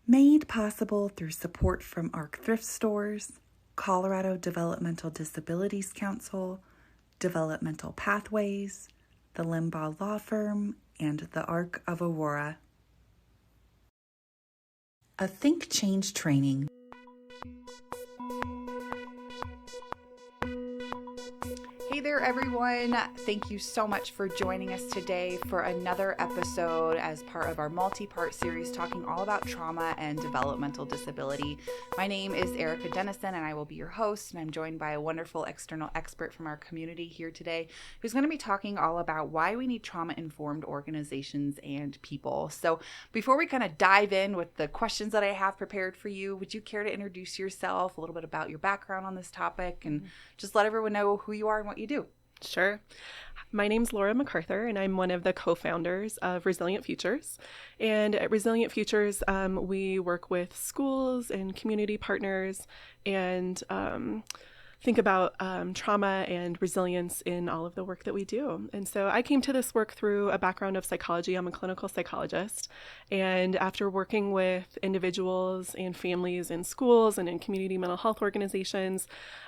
Made possible through support from ARC Thrift Stores, Colorado Developmental Disabilities Council, Developmental Pathways, the Limbaugh Law Firm, and the ARC of Aurora. A THINK+change training. Hey there, everyone. Thank you so much for joining us today for another episode as part of our multi-part series talking all about trauma and developmental disability. My name is Erica Dennison, and I will be your host, and I'm joined by a wonderful external expert from our community here today who's going to be talking all about why we need trauma-informed organizations and people. So before we kind of dive in with the questions that I have prepared for you, would you care to introduce yourself, a little bit about your background on this topic, and just let everyone know who you are and what you do? Sure. My name's Laura McArthur, and I'm one of the co-founders of Resilient Futures. And at Resilient Futures, we work with schools and community partners and think about trauma and resilience in all of the work that we do. And so I came to this work through a background of psychology. I'm a clinical psychologist. And after working with individuals and families in schools and in community mental health organizations,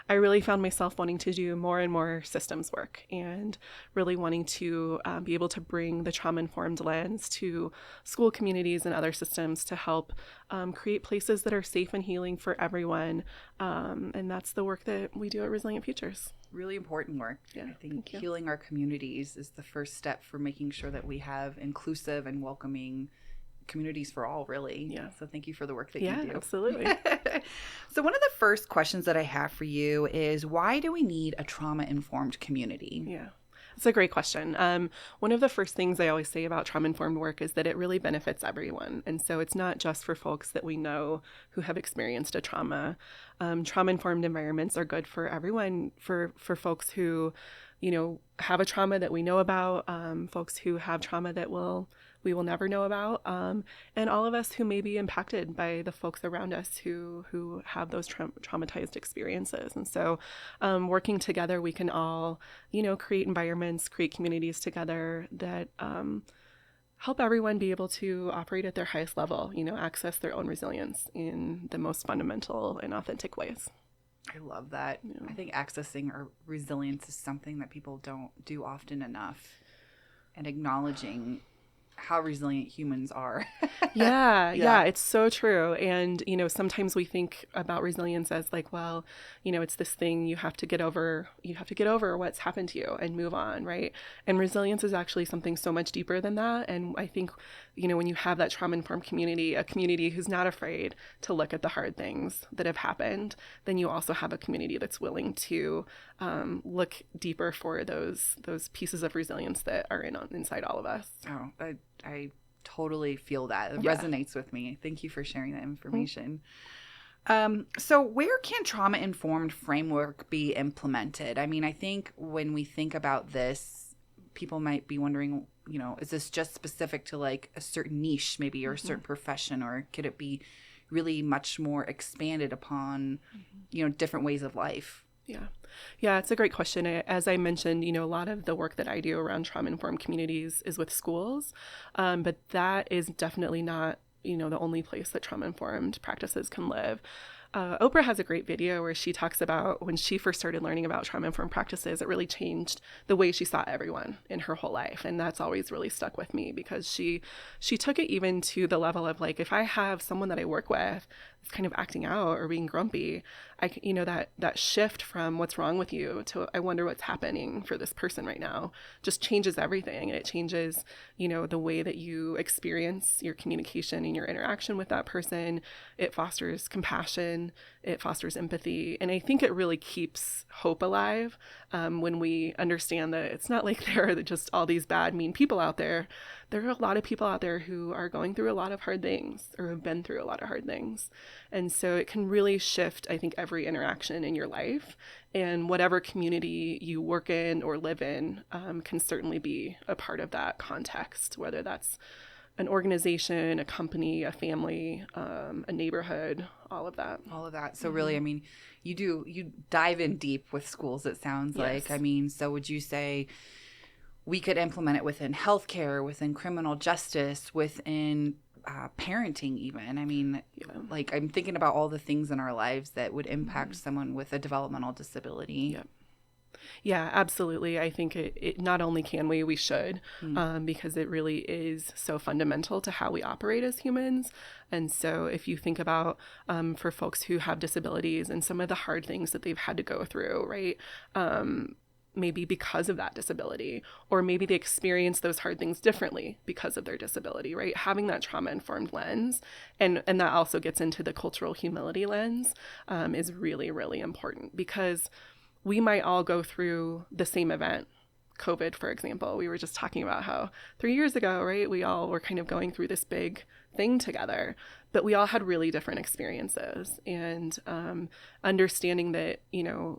I really found myself wanting to do more and more systems work and really wanting to be able to bring the trauma-informed lens to school communities and other systems to help create places that are safe and healing for everyone. And that's the work that we do at Resilient Futures. Really important work. Yeah, I think healing our communities is the first step for making sure that we have inclusive and welcoming communities for all, really. Yeah. So thank you for the work that you do. Yeah, absolutely. So one of the first questions that I have for you is, why do we need a trauma-informed community? Yeah. That's a great question. One of the first things I always say about trauma-informed work is that it really benefits everyone. And so it's not just for folks that we know who have experienced a trauma. Trauma-informed environments are good for everyone, for folks who, have a trauma that we know about, folks who have trauma that we will never know about, and all of us who may be impacted by the folks around us who have those traumatized experiences. And so working together, we can all, create environments, create communities together that help everyone be able to operate at their highest level, access their own resilience in the most fundamental and authentic ways. I love that. Yeah. I think accessing our resilience is something that people don't do often enough, and acknowledging how resilient humans are. Yeah, it's so true. And, sometimes we think about resilience as like, well, it's this thing you have to get over what's happened to you and move on, right? And resilience is actually something so much deeper than that. And I think, when you have that trauma-informed community, a community who's not afraid to look at the hard things that have happened, then you also have a community that's willing to look deeper for those pieces of resilience that are inside all of us. Oh, I totally feel that. It resonates with me. Thank you for sharing that information. So where can trauma-informed framework be implemented? I mean, I think when we think about this, people might be wondering, is this just specific to like a certain niche maybe, or a certain profession, or could it be really much more expanded upon, different ways of life? Yeah, it's a great question. As I mentioned, a lot of the work that I do around trauma-informed communities is with schools, but that is definitely not, the only place that trauma-informed practices can live. Oprah has a great video where she talks about when she first started learning about trauma-informed practices, it really changed the way she saw everyone in her whole life. And that's always really stuck with me, because she took it even to the level of like, if I have someone that I work with that's kind of acting out or being grumpy, that shift from what's wrong with you to I wonder what's happening for this person right now just changes everything. And it changes, the way that you experience your communication and your interaction with that person. It fosters compassion, it fosters empathy. And I think it really keeps hope alive when we understand that it's not like there are just all these bad, mean people out there. There are a lot of people out there who are going through a lot of hard things or have been through a lot of hard things. And so it can really shift, I think, every interaction in your life. And whatever community you work in or live in can certainly be a part of that context, whether that's an organization, a company, a family, a neighborhood, all of that. So really, I mean, you dive in deep with schools, it sounds like. I mean, so would you say we could implement it within healthcare, within criminal justice, within parenting even. I mean, like I'm thinking about all the things in our lives that would impact someone with a developmental disability. Yep. Yeah, absolutely. I think it not only can we should, because it really is so fundamental to how we operate as humans. And so if you think about for folks who have disabilities and some of the hard things that they've had to go through, right? Maybe because of that disability, or maybe they experience those hard things differently because of their disability, right? Having that trauma-informed lens, and that also gets into the cultural humility lens, is really, really important, because we might all go through the same event. COVID, for example, we were just talking about how 3 years ago, right, we all were kind of going through this big thing together, but we all had really different experiences. And understanding that,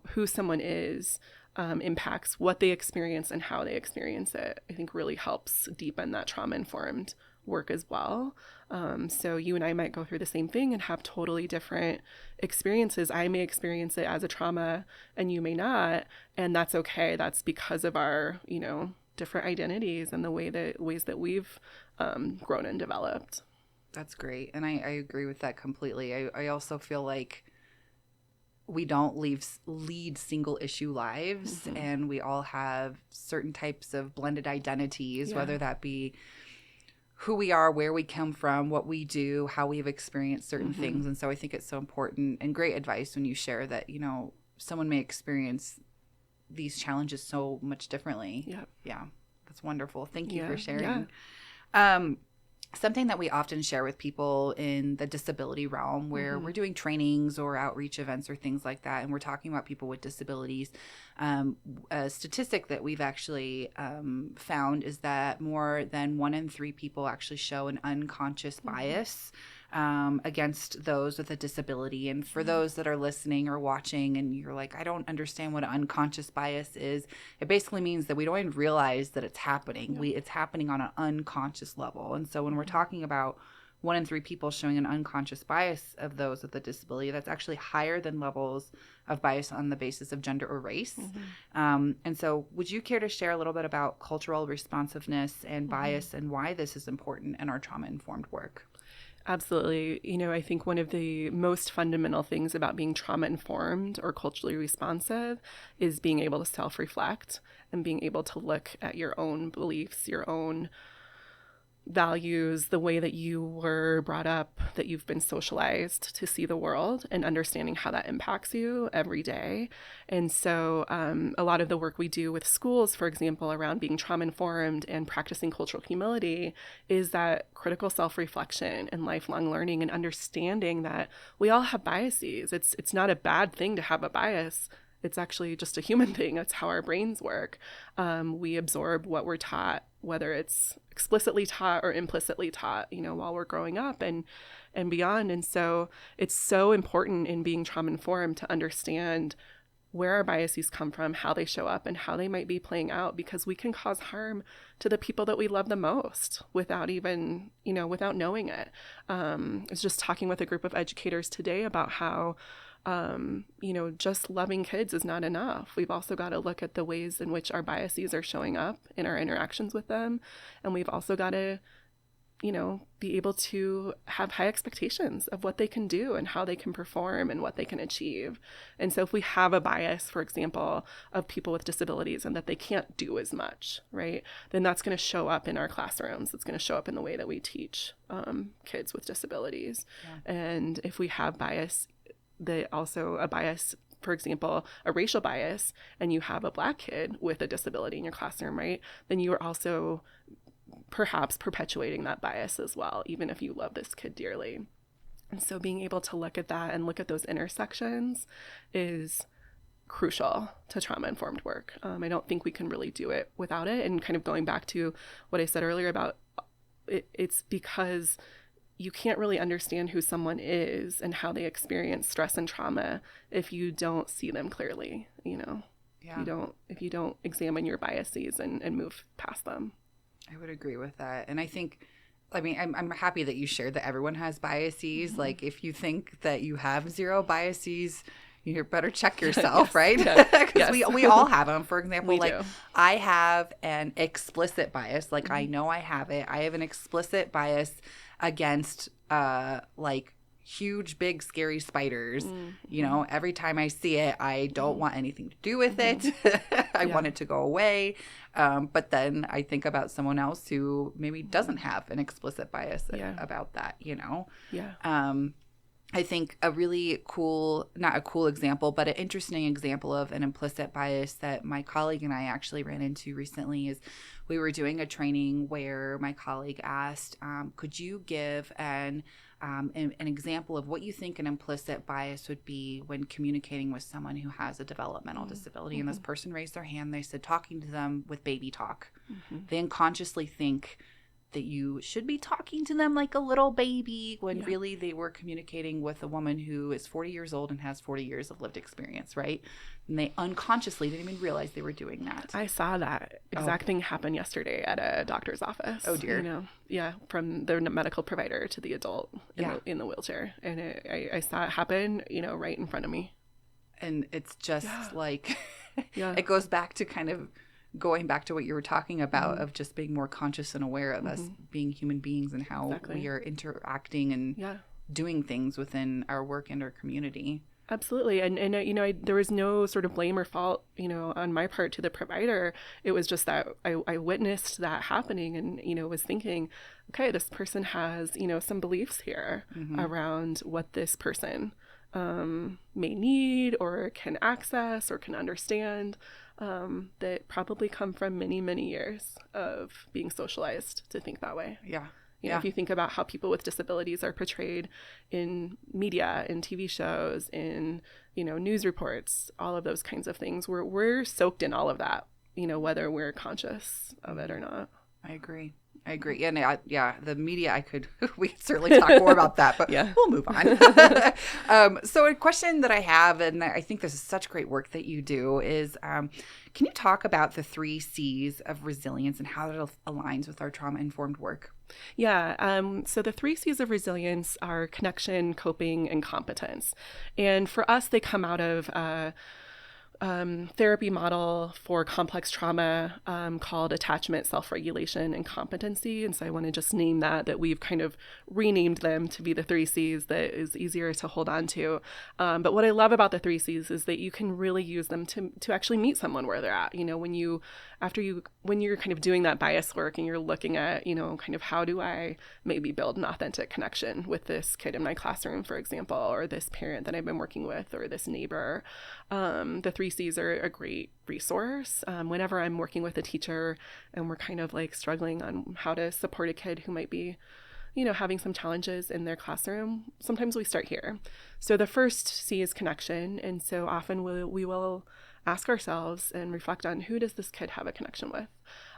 who someone is impacts what they experience and how they experience it, I think really helps deepen that trauma-informed work as well. So you and I might go through the same thing and have totally different experiences. I may experience it as a trauma and you may not, and that's okay. That's because of our, different identities and the ways that we've grown and developed. That's great. And I agree with that completely. I also feel like we don't lead single issue lives, and we all have certain types of blended identities, whether that be who we are, where we come from, what we do, how we've experienced certain things. And so I think it's so important and great advice when you share that, someone may experience these challenges so much differently. Yeah. That's wonderful. Thank you for sharing. Something that we often share with people in the disability realm, where we're doing trainings or outreach events or things like that, and we're talking about people with disabilities, a statistic that we've actually found is that more than 1 in 3 people actually show an unconscious bias against those with a disability. And for those that are listening or watching and you're like, I don't understand what an unconscious bias is, it basically means that we don't even realize that it's happening. It's happening on an unconscious level. And so when we're talking about 1 in 3 people showing an unconscious bias of those with a disability, that's actually higher than levels of bias on the basis of gender or race. And so would you care to share a little bit about cultural responsiveness and bias and why this is important in our trauma-informed work? Absolutely. I think one of the most fundamental things about being trauma-informed or culturally responsive is being able to self-reflect and being able to look at your own beliefs, your own values, the way that you were brought up, that you've been socialized to see the world, and understanding how that impacts you every day. And so a lot of the work we do with schools, for example, around being trauma-informed and practicing cultural humility is that critical self-reflection and lifelong learning and understanding that we all have biases. It's not a bad thing to have a bias. It's actually just a human thing. That's how our brains work. We absorb what we're taught, whether it's explicitly taught or implicitly taught, while we're growing up and beyond. And so it's so important in being trauma-informed to understand where our biases come from, how they show up, and how they might be playing out, because we can cause harm to the people that we love the most without even, without knowing it. I was just talking with a group of educators today about how just loving kids is not enough. We've also got to look at the ways in which our biases are showing up in our interactions with them. And we've also got to, be able to have high expectations of what they can do and how they can perform and what they can achieve. And so if we have a bias, for example, of people with disabilities and that they can't do as much, right, then that's going to show up in our classrooms. It's going to show up in the way that we teach kids with disabilities. And if we have bias, also a bias, for example, a racial bias, and you have a Black kid with a disability in your classroom, right, then you are also perhaps perpetuating that bias as well, even if you love this kid dearly. And so being able to look at that and look at those intersections is crucial to trauma-informed work. I don't think we can really do it without it. And kind of going back to what I said earlier about it's because you can't really understand who someone is and how they experience stress and trauma if you don't see them clearly, if you don't examine your biases and move past them. I would agree with that. And I think, I'm happy that you shared that everyone has biases. Like, if you think that you have zero biases, you better check yourself, right? Because we all have them. For example, I have an explicit bias. I know I have it. I have an explicit bias against like huge, big, scary spiders. You know, every time I see it, I don't want anything to do with it. I want it to go away. But then I think about someone else who maybe doesn't have an explicit bias about that, you know? I think a really cool, not a cool example, but an interesting example of an implicit bias that my colleague and I actually ran into recently is we were doing a training where my colleague asked, could you give an example of what you think an implicit bias would be when communicating with someone who has a developmental disability? And this person raised their hand. They said talking to them with baby talk. They unconsciously think that you should be talking to them like a little baby when really they were communicating with a woman who is 40 years old and has 40 years of lived experience, right? And they unconsciously didn't even realize they were doing that. I saw that exact thing happen yesterday at a doctor's office. Oh, dear. You know, from the medical provider to the adult in the wheelchair. And I saw it happen, you know, right in front of me. And it's just like, it goes back to kind of going back to what you were talking about of just being more conscious and aware of us being human beings and how we are interacting and doing things within our work and our community. Absolutely. And you know, there was no sort of blame or fault, you know, on my part to the provider. It was just that I witnessed that happening and, you know, was thinking, okay, this person has, you know, some beliefs here around what this person may need or can access or can understand. That probably come from many, many years of being socialized to think that way. You know, if you think about how people with disabilities are portrayed in media, in TV shows, in, you know, news reports, all of those kinds of things, we're soaked in all of that, you know, whether we're conscious of it or not. I agree. And the media, we could certainly talk more about that, but we'll move on. So a question that I have, and I think this is such great work that you do, is can you talk about the 3 C's of resilience and how that aligns with our trauma-informed work? So the 3 C's of resilience are connection, coping, and competence. And for us, they come out of therapy model for complex trauma called attachment, self-regulation, and competency. And so I want to just name that we've kind of renamed them to be the 3 C's that is easier to hold on to. But what I love about the 3 C's is that you can really use them to actually meet someone where they're at. You know, when you're kind of doing that bias work and you're looking at, you know, kind of how do I maybe build an authentic connection with this kid in my classroom, for example, or this parent that I've been working with, or this neighbor. The 3 C's are a great resource. Whenever I'm working with a teacher and we're kind of like struggling on how to support a kid who might be, you know, having some challenges in their classroom, sometimes we start here. So the first C is connection. And so often we will ask ourselves and reflect on who does this kid have a connection with?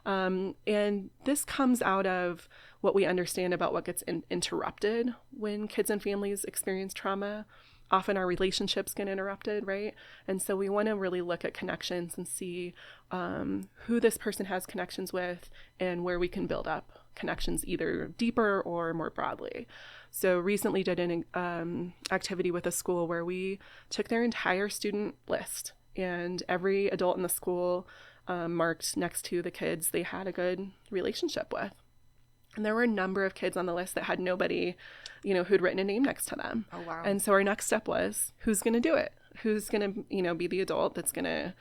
And this comes out of what we understand about what gets interrupted when kids and families experience trauma. Often our relationships get interrupted, right? And so we want to really look at connections and see who this person has connections with and where we can build up connections either deeper or more broadly. So recently did an activity with a school where we took their entire student list, and every adult in the school marked next to the kids they had a good relationship with. And there were a number of kids on the list that had nobody, you know, who'd written a name next to them. Oh, wow. And so our next step was, who's going to do it? Who's going to, you know, be the adult that's going to,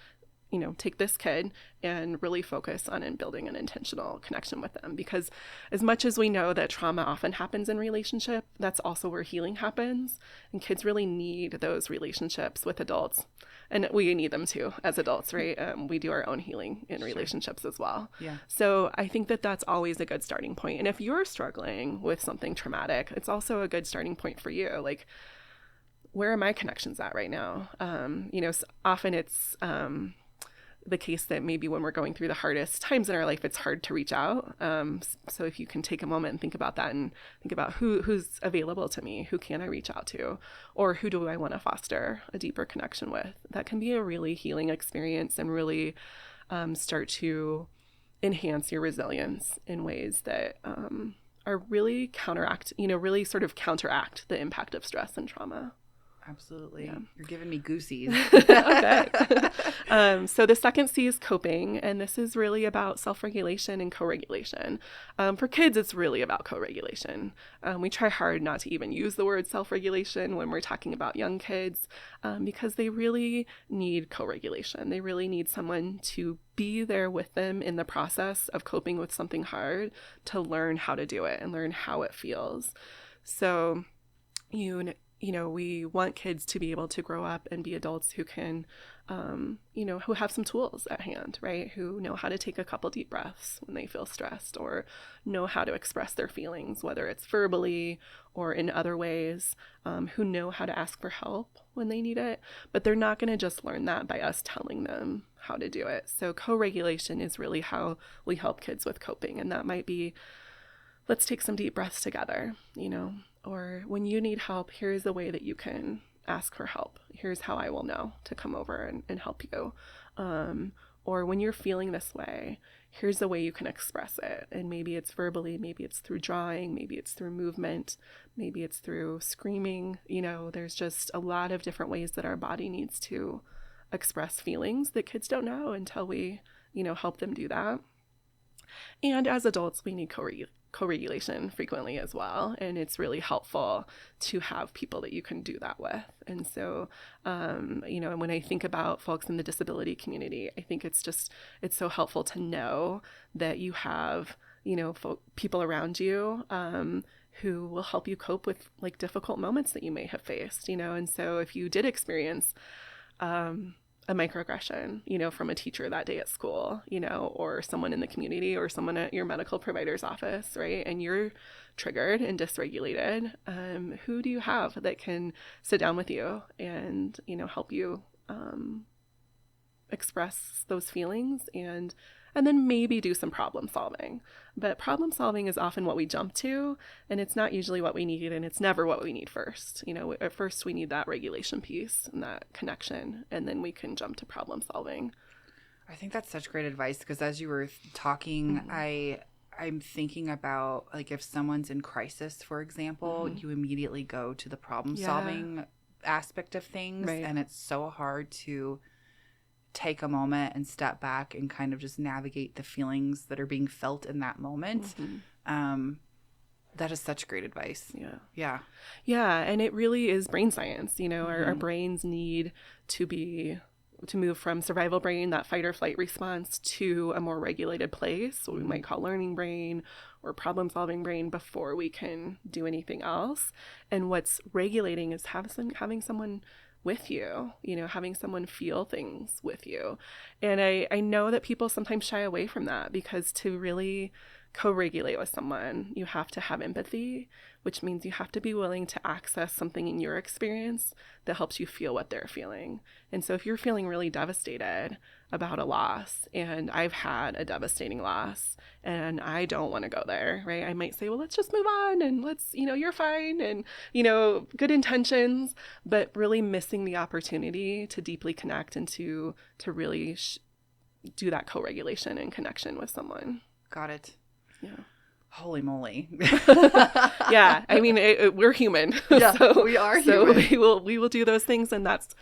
you know, take this kid and really focus on building an intentional connection with them? Because as much as we know that trauma often happens in relationship, that's also where healing happens. And kids really need those relationships with adults. And we need them too as adults, right? We do our own healing in relationships as well. Yeah. So I think that that's always a good starting point. And if you're struggling with something traumatic, it's also a good starting point for you. Like, where are my connections at right now? You know, often it's the case that maybe when we're going through the hardest times in our life, it's hard to reach out. So if you can take a moment and think about that and think about who's available to me, who can I reach out to, or who do I want to foster a deeper connection with, that can be a really healing experience and really start to enhance your resilience in ways that are really really sort of counteract the impact of stress and trauma. Absolutely. Yeah. You're giving me goosies. Okay. So the second C is coping, and this is really about self-regulation and co-regulation. For kids, it's really about co-regulation. We try hard not to even use the word self-regulation when we're talking about young kids, because they really need co-regulation. They really need someone to be there with them in the process of coping with something hard, to learn how to do it and learn how it feels. So, we want kids to be able to grow up and be adults who can, who have some tools at hand, right? Who know how to take a couple deep breaths when they feel stressed, or know how to express their feelings, whether it's verbally or in other ways, who know how to ask for help when they need it. But they're not going to just learn that by us telling them how to do it. So co-regulation is really how we help kids with coping. And that might be, let's take some deep breaths together, or when you need help, here's the way that you can ask for help. Here's how I will know to come over and help you. Or when you're feeling this way, here's the way you can express it. And maybe it's verbally, maybe it's through drawing, maybe it's through movement, maybe it's through screaming. There's just a lot of different ways that our body needs to express feelings that kids don't know until we, help them do that. And as adults, we need co-regulation frequently as well. And it's really helpful to have people that you can do that with. And so, and when I think about folks in the disability community, I think it's so helpful to know that you have, people around you who will help you cope with like difficult moments that you may have faced, and so if you did experience a microaggression, from a teacher that day at school, or someone in the community or someone at your medical provider's office, right? And you're triggered and dysregulated. Who do you have that can sit down with you and, help you express those feelings and then maybe do some problem solving. But problem solving is often what we jump to, and it's not usually what we need, and it's never what we need first. At first we need that regulation piece and that connection, and then we can jump to problem solving. I think that's such great advice, because as you were talking, I'm thinking about, like, if someone's in crisis, for example, you immediately go to the problem solving aspect of things, right. And it's so hard to take a moment and step back and kind of just navigate the feelings that are being felt in that moment. That is such great advice. Yeah. And it really is brain science. Our brains need to move from survival brain, that fight or flight response, to a more regulated place, what we might call learning brain or problem solving brain, before we can do anything else. And what's regulating is having someone with you, having someone feel things with you. And I know that people sometimes shy away from that, because to really co-regulate with someone, you have to have empathy, which means you have to be willing to access something in your experience that helps you feel what they're feeling. And so if you're feeling really devastated about a loss, and I've had a devastating loss, and I don't want to go there, right? I might say, well, let's just move on, and let's, you're fine, and, good intentions, but really missing the opportunity to deeply connect and to really do that co-regulation and connection with someone. Got it. Yeah. Holy moly. Yeah. I mean, we're human. Yeah, so, we are human. So we will do those things, and that's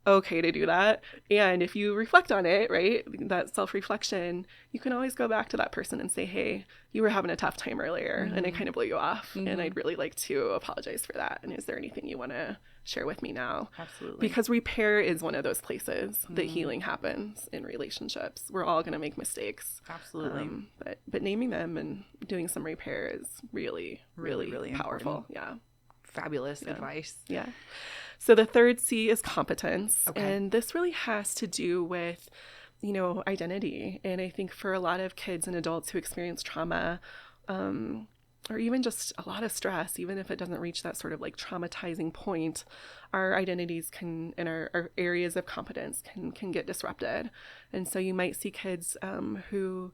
okay to do that. And if you reflect on it, right, that self-reflection, you can always go back to that person and say, hey, you were having a tough time earlier, and it kind of blew you off. And I'd really like to apologize for that. And is there anything you want to share with me now? Absolutely. Because repair is one of those places that healing happens in relationships. We're all going to make mistakes. Absolutely. But naming them and doing some repair is really, really, really powerful. Important. Yeah. Fabulous advice. Yeah. So the third C is competence. Okay. And this really has to do with, identity. And I think for a lot of kids and adults who experience trauma, or even just a lot of stress, even if it doesn't reach that sort of like traumatizing point, our identities and our areas of competence can get disrupted. And so you might see kids who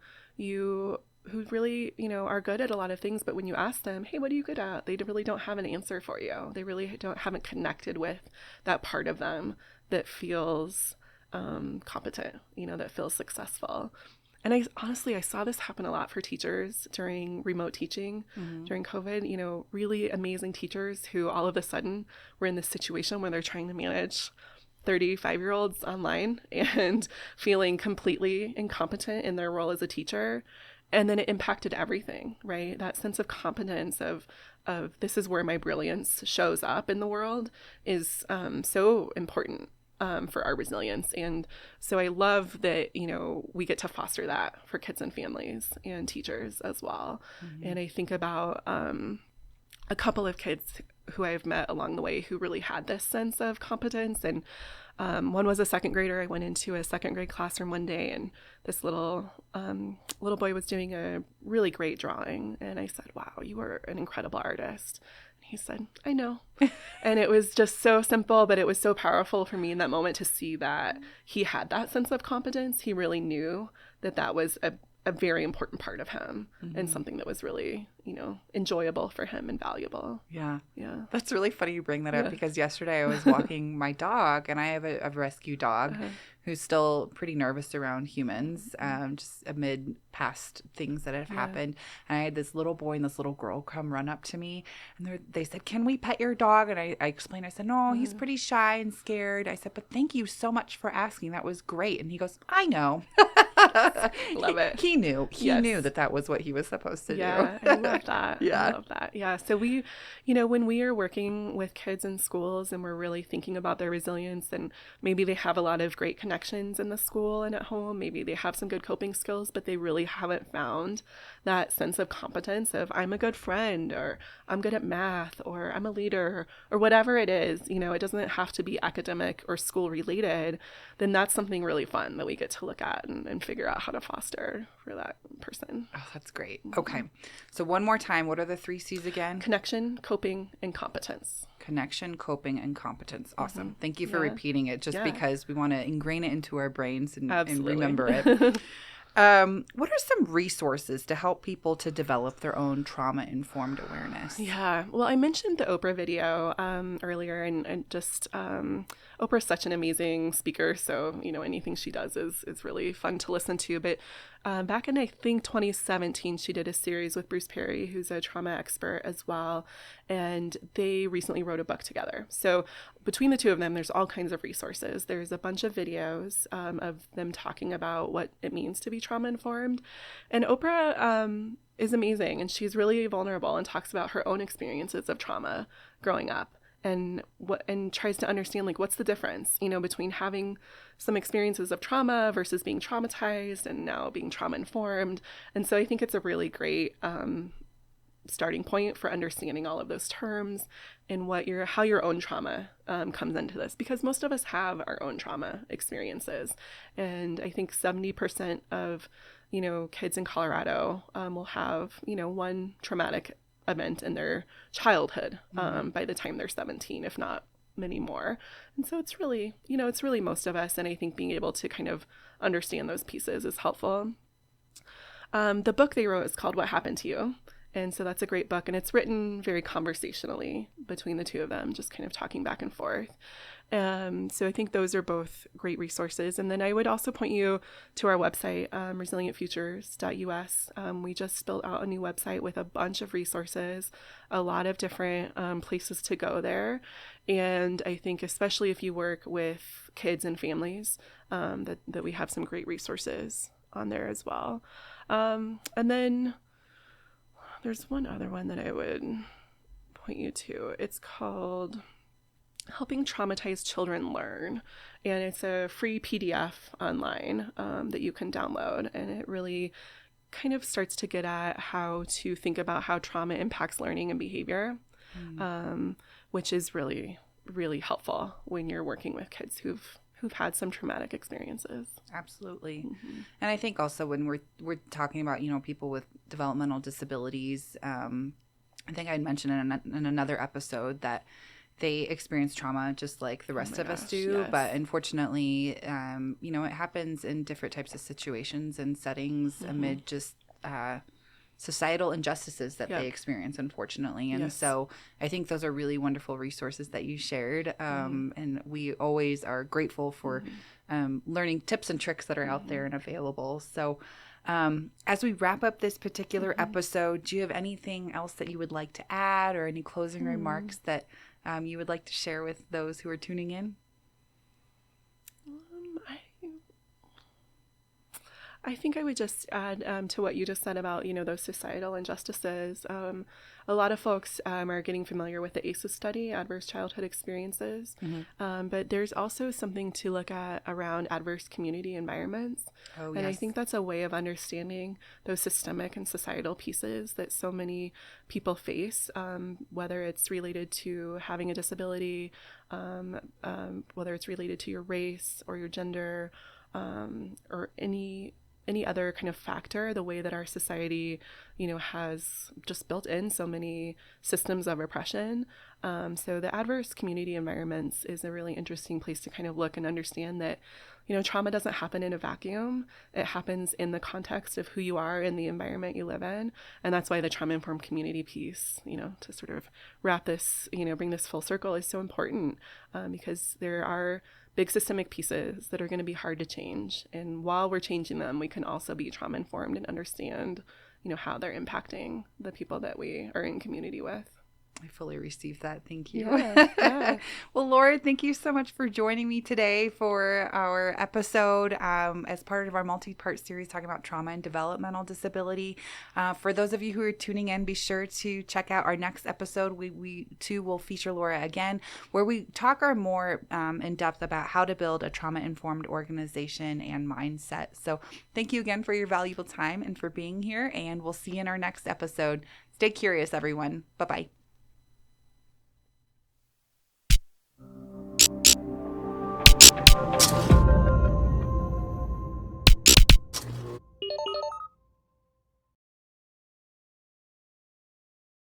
really, are good at a lot of things, but when you ask them, hey, what are you good at? They really don't have an answer for you. They really haven't connected with that part of them that feels competent, that feels successful. And I saw this happen a lot for teachers during remote teaching, during COVID, really amazing teachers who all of a sudden were in this situation where they're trying to manage 35-year-olds online and feeling completely incompetent in their role as a teacher. And then it impacted everything, right? That sense of competence of this is where my brilliance shows up in the world is so important for our resilience. And so I love that, we get to foster that for kids and families and teachers as well. And I think about a couple of kids who I've met along the way who really had this sense of competence. And one was a second grader. I went into a second grade classroom one day, and this little boy was doing a really great drawing. And I said, "Wow, you are an incredible artist." And he said, "I know." And it was just so simple, but it was so powerful for me in that moment to see that he had that sense of competence. He really knew that was a very important part of him and something that was really, enjoyable for him and valuable. Yeah. Yeah. That's really funny you bring that up because yesterday I was walking my dog, and I have a rescue dog who's still pretty nervous around humans, just amid past things that have happened. And I had this little boy and this little girl come run up to me, and they said, "Can we pet your dog?" And I explained, I said, "No, he's pretty shy and scared." I said, "But thank you so much for asking. That was great." And he goes, "I know." Love it. He knew. He knew that was what he was supposed to do. I love that. Yeah. I love that. Yeah. So we, when we are working with kids in schools and we're really thinking about their resilience, and maybe they have a lot of great connections in the school and at home, maybe they have some good coping skills, but they really haven't found that sense of competence of I'm a good friend, or I'm good at math, or I'm a leader, or whatever it is, it doesn't have to be academic or school related, then that's something really fun that we get to look at and figure out how to foster for that person. Oh, that's great. Okay. So one more time, what are the 3 C's again? Connection, coping, and competence. Connection, coping, and competence. Awesome. Thank you for repeating it because we want to ingrain it into our brains and remember it. What are some resources to help people to develop their own trauma-informed awareness? Yeah. Well, I mentioned the Oprah video earlier, and just Oprah's such an amazing speaker. So, anything she does is really fun to listen to. But back in, I think, 2017, she did a series with Bruce Perry, who's a trauma expert as well. And they recently wrote a book together. So between the two of them, there's all kinds of resources. There's a bunch of videos of them talking about what it means to be trauma-informed. And Oprah is amazing, and she's really vulnerable and talks about her own experiences of trauma growing up. And tries to understand, like, what's the difference, between having some experiences of trauma versus being traumatized and now being trauma-informed. And so I think it's a really great starting point for understanding all of those terms and how your own trauma comes into this, because most of us have our own trauma experiences. And I think 70% of, kids in Colorado will have, one traumatic event in their childhood by the time they're 17, if not many more. And so it's really, it's really most of us. And I think being able to kind of understand those pieces is helpful. The book they wrote is called What Happened to You? And so that's a great book. And it's written very conversationally between the two of them, just kind of talking back and forth. So I think those are both great resources. And then I would also point you to our website, resilientfutures.us. We just built out a new website with a bunch of resources, a lot of different places to go there. And I think especially if you work with kids and families, that we have some great resources on there as well. And then there's one other one that I would point you to. It's called Helping Traumatized Children Learn. And it's a free PDF online that you can download. And it really kind of starts to get at how to think about how trauma impacts learning and behavior, which is really, really helpful when you're working with kids who've had some traumatic experiences. Absolutely. And I think also when we're talking about, people with developmental disabilities, I think I'd mentioned in another episode that they experience trauma just like the rest of us do. Yes. But unfortunately, it happens in different types of situations and settings amid just societal injustices that they experience, unfortunately. And so I think those are really wonderful resources that you shared. And we always are grateful for learning tips and tricks that are out there and available. So As we wrap up this particular episode, do you have anything else that you would like to add, or any closing remarks that you would like to share with those who are tuning in? I think I would just add to what you just said about, those societal injustices. A lot of folks are getting familiar with the ACEs study, Adverse Childhood Experiences, but there's also something to look at around adverse community environments. Oh, and yes. I think that's a way of understanding those systemic and societal pieces that so many people face, whether it's related to having a disability, whether it's related to your race or your gender, or any other kind of factor, the way that our society, has just built in so many systems of oppression. So the adverse community environments is a really interesting place to kind of look and understand that, trauma doesn't happen in a vacuum. It happens in the context of who you are and the environment you live in. And that's why the trauma-informed community piece, to sort of wrap this, bring this full circle, is so important, because there are big systemic pieces that are going to be hard to change. And while we're changing them, we can also be trauma-informed and understand, how they're impacting the people that we are in community with. I fully received that. Thank you. Yeah. Well, Laura, thank you so much for joining me today for our episode as part of our multi-part series talking about trauma and developmental disability. For those of you who are tuning in, be sure to check out our next episode. We too will feature Laura again, where we talk more in depth about how to build a trauma-informed organization and mindset. So thank you again for your valuable time and for being here, and we'll see you in our next episode. Stay curious, everyone. Bye-bye.